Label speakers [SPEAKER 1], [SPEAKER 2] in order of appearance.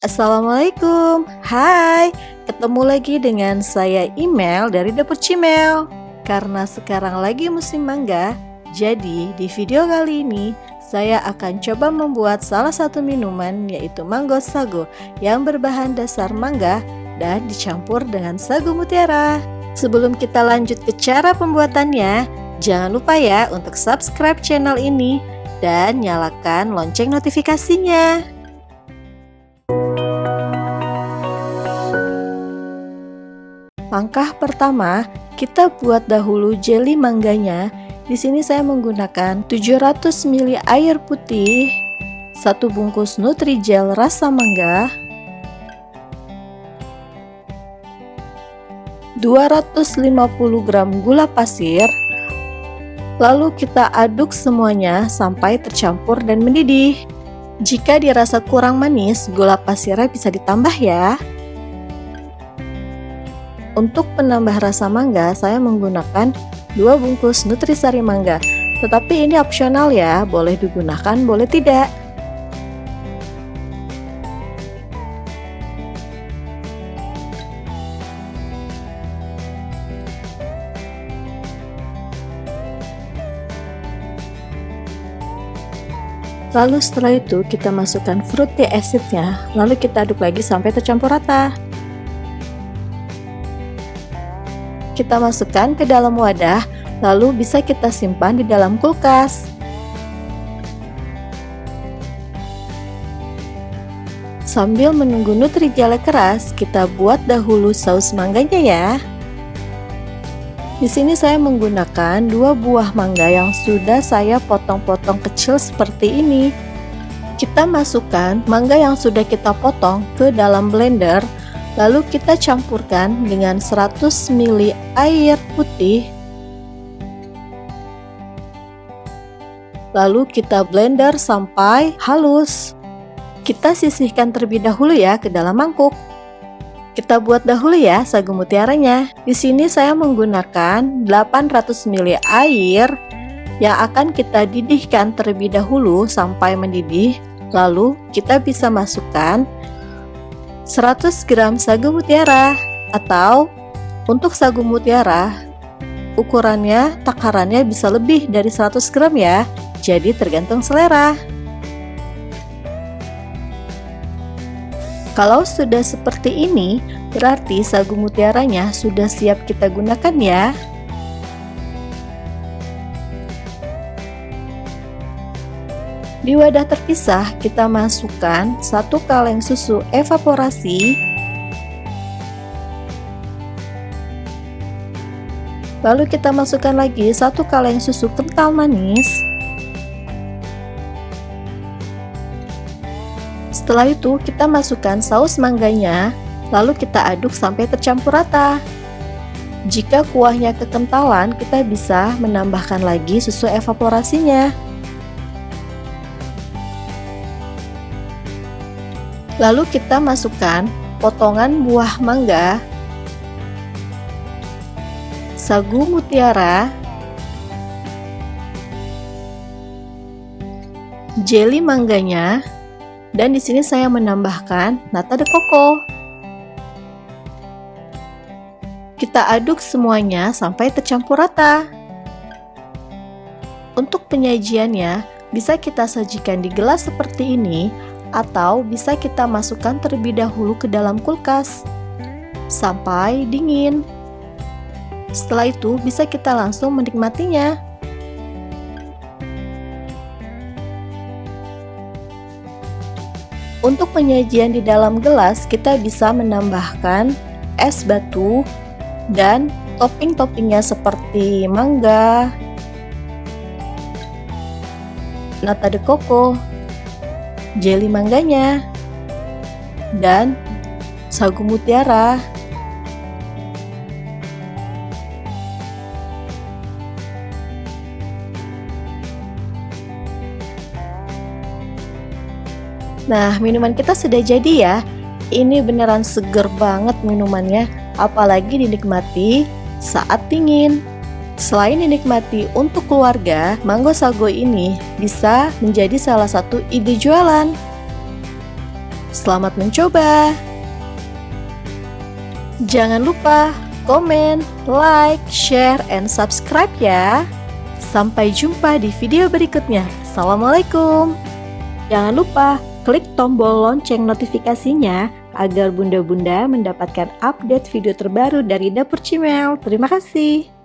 [SPEAKER 1] Assalamualaikum, hai, ketemu lagi dengan saya Email dari Dapur Cimel. Karena sekarang lagi musim mangga, jadi di video kali ini saya akan coba membuat salah satu minuman yaitu Mango Sago yang berbahan dasar mangga dan dicampur dengan sagu mutiara. Sebelum kita lanjut ke cara pembuatannya, jangan lupa ya untuk subscribe channel ini dan nyalakan lonceng notifikasinya. Langkah pertama, kita buat dahulu jelly mangganya. Di sini saya menggunakan 700 ml air putih, 1 bungkus Nutrijel rasa mangga, 250 gram gula pasir. Lalu kita aduk semuanya sampai tercampur dan mendidih. Jika dirasa kurang manis, gula pasirnya bisa ditambah ya. Untuk penambah rasa mangga, saya menggunakan 2 bungkus Nutrisari mangga. Tetapi ini opsional ya, boleh digunakan, boleh tidak. Lalu setelah itu kita masukkan fruity acidnya, lalu kita aduk lagi sampai tercampur rata. Kita masukkan ke dalam wadah, lalu bisa kita simpan di dalam kulkas. Sambil menunggu Nutrijel keras, kita buat dahulu saus mangganya ya. Di sini saya menggunakan 2 buah mangga yang sudah saya potong-potong kecil seperti ini. Kita masukkan mangga yang sudah kita potong ke dalam blender. Lalu kita campurkan dengan 100 ml air putih. Lalu kita blender sampai halus. Kita sisihkan terlebih dahulu ya ke dalam mangkuk. Kita buat dahulu ya sagu mutiaranya. Di sini saya menggunakan 800 ml air yang akan kita didihkan terlebih dahulu sampai mendidih. Lalu kita bisa masukkan 100 gram sagu mutiara, atau untuk sagu mutiara ukurannya, takarannya bisa lebih dari 100 gram ya, jadi tergantung selera. Kalau sudah seperti ini, berarti sagu mutiaranya sudah siap kita gunakan ya. Di wadah terpisah, kita masukkan 1 kaleng susu evaporasi, lalu kita masukkan lagi 1 kaleng susu kental manis. Setelah itu kita masukkan saus mangganya, lalu kita aduk sampai tercampur rata. Jika kuahnya kekentalan, kita bisa menambahkan lagi susu evaporasinya. Lalu kita masukkan potongan buah mangga, sagu mutiara, jelly mangganya, dan di sini saya menambahkan nata de coco. Kita aduk semuanya sampai tercampur rata. Untuk penyajiannya, bisa kita sajikan di gelas seperti ini, atau bisa kita masukkan terlebih dahulu ke dalam kulkas sampai dingin. Setelah itu bisa kita langsung menikmatinya. Untuk penyajian di dalam gelas, kita bisa menambahkan es batu dan topping-toppingnya seperti mangga, nata de coco, jelly mangganya, dan sagu mutiara. Nah, minuman kita sudah jadi ya. Ini beneran seger banget minumannya, apalagi dinikmati saat dingin. Selain dinikmati untuk keluarga, Mango Sago ini bisa menjadi salah satu ide jualan. Selamat mencoba! Jangan lupa komen, like, share, and subscribe ya! Sampai jumpa di video berikutnya. Assalamualaikum! Jangan lupa klik tombol lonceng notifikasinya agar bunda-bunda mendapatkan update video terbaru dari Dapur Cimel. Terima kasih.